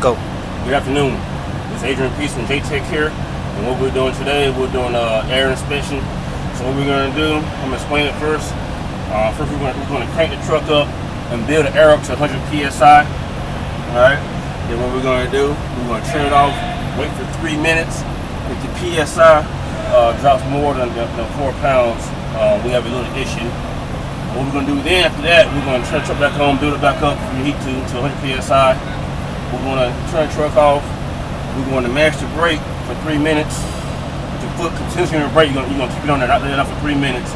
Go. Good afternoon. It's Adrian Peace from J-Tech here. And what we're doing today, we're doing air inspection. So what we're going to do, I'm going to explain it first. First, we're going to crank the truck up and build the air up to 100 PSI. Alright. Then what we're going to do, we're going to turn it off, wait for 3 minutes. If the PSI drops more than 4 pounds, we have a little issue. What we're going to do then after that, we're going to turn the truck back on, build it back up from heat to 100 PSI. We're going to turn the truck off. We're going to mash the brake for 3 minutes. The foot continues to brake. You're going to keep it on there, not let it off for 3 minutes.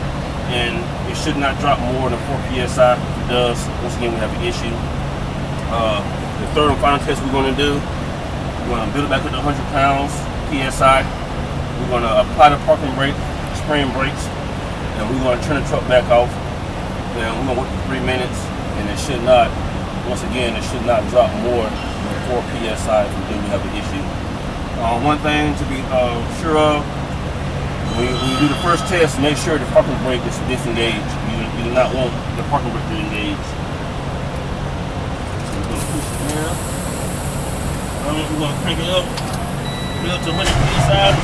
And it should not drop more than 4 PSI. If it does, once again, we have an issue. The third and final test we're going to do, we're going to build it back up to 100 pounds PSI. We're going to apply the parking brake, spring brakes, and we're going to turn the truck back off. And we're going to wait for 3 minutes, and it should not, once again, it should not drop more than 4 PSI if we do have an issue. One thing to be sure of, when you do the first test, make sure the parking brake is disengaged. You do not want the parking brake to engage. So we're going to push it down. We're going to crank it up, build to 100 PSI.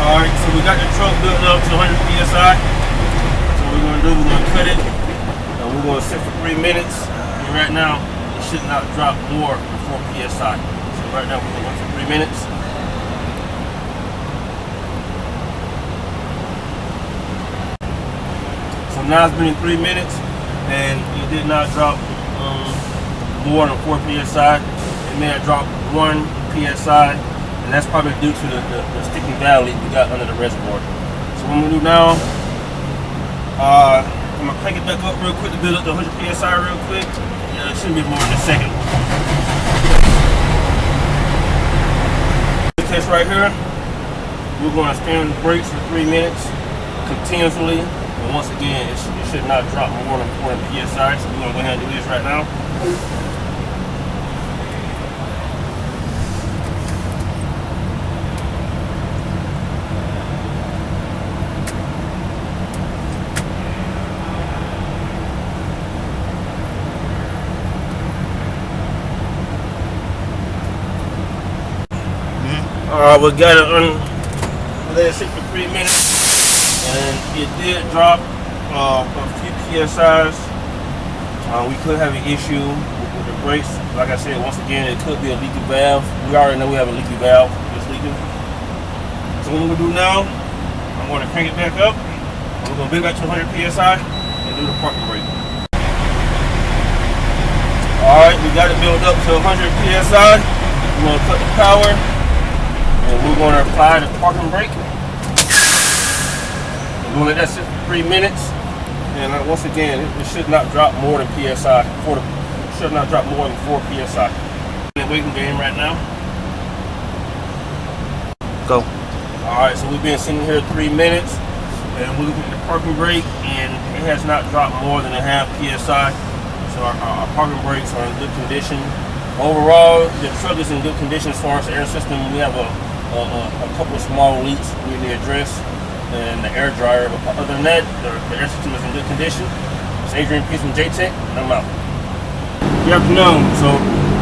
Alright, so we got the truck built up to 100 PSI. So what we're going to do, we're going to cut it, and we're going to sit for 3 minutes. And right now, it should not drop more than 4 PSI. So right now, we're going to wait for 3 minutes. So now it's been 3 minutes, and it did not drop more than 4 PSI. It may have dropped 1 PSI. And that's probably due to the sticking valve leak we got under the reservoir. So what I'm going to do now, I'm going to crank it back up real quick to build up to 100 PSI real quick. Yeah, it shouldn't be more than a second. This test right here, we're going to stand the brakes for 3 minutes continuously. And once again, it should not drop more than 4 PSI. So we're going to go ahead and do this right now. We got it let it sit for 3 minutes, and it did drop a few PSIs. We could have an issue with the brakes. Like I said, once again, it could be a leaky valve. We already know we have a leaky valve that's leaking. So what we're going to do now, I'm going to crank it back up. We're going to build back to 100 PSI and do the parking brake. Alright, we got it built up to 100 PSI. We're going to cut the power. And we're going to apply the parking brake. We're going to let that sit for 3 minutes. And once again, it should not drop more than PSI. Should not drop more than 4 PSI. In the waiting game right now. Go. Alright, so we've been sitting here 3 minutes. And we're looking at the parking brake, and it has not dropped more than a half PSI. So our parking brakes are in good condition. Overall, the truck is in good condition as far as the air system. We have a couple of small leaks we need to address, and the air dryer. But other than that, the air system is in good condition. It's Adrian Peace from J-Tech, and I'm out. Good afternoon. So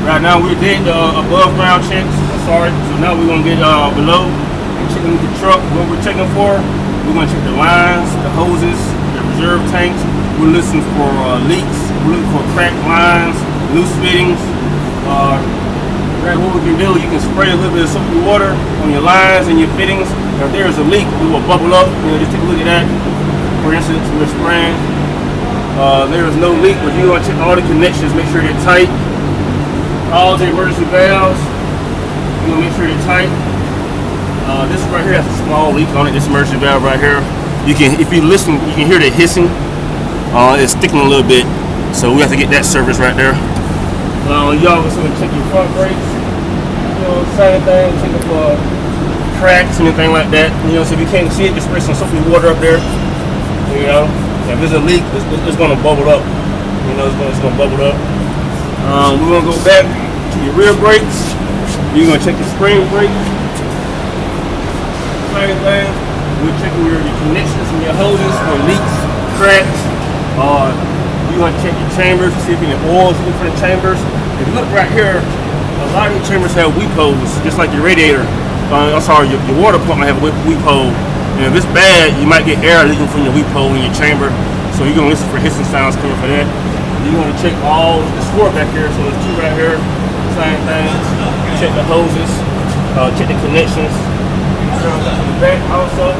right now we did the above ground checks. So now we're going to get below and checking with the truck. What we're checking for, we're going to check the lines, the hoses, the reserve tanks. We're listening for leaks. We're looking for cracked lines, loose fittings. What we can do, you can spray a little bit of soapy water on your lines and your fittings. If there is a leak, it will bubble up. Just take a look at that. For instance, we're spraying. There is no leak, but you're going to check all the connections, make sure they're tight. All the emergency valves, you're going to make sure they're tight. This right here has a small leak on it. This emergency valve right here. You can, if you listen, you can hear the hissing. It's sticking a little bit, so we have to get that service right there. Y'all also check your front brakes. Same thing. Check cracks, anything like that. You know, so if you can't see it, just spray some soapy water up there. You know, if there's a leak, it's going to bubble up. You know, it's going to bubble up. We're going to go back to your rear brakes. You're going to check your spring brake. Same thing. We're checking your connections and your hoses for leaks, cracks. You're going to check your chambers to see if any oils in the chambers. If you look right here, a lot of these chambers have weep holes, just like your radiator. I'm sorry, your water pump might have a weep hole. And if it's bad, you might get air leaking from your weep hole in your chamber. So you're going to listen for hissing sounds coming for that. You're going to check all the four back here. So there's two right here. Same thing. Check the hoses. Check the connections. To the back also.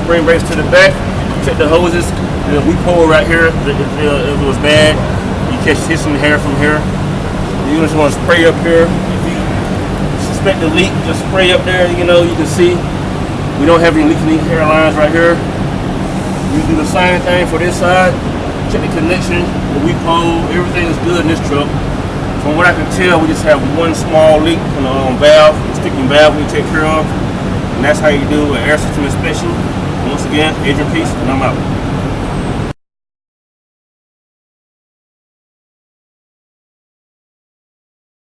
Spring brakes to the back. Check the hoses. The weep hole right here. If it was bad, you catch hissing hair from here. You just want to spray up here. If you suspect a leak, just spray up there. You know, you can see we don't have any leaking hairlines right here. You do the same thing for this side. Check the connection, the weep hole, everything is good in this truck. From what I can tell, we just have one small leak on the valve, the sticking valve we take care of. And that's how you do an air system inspection. And once again, Adrian Peace, and I'm out.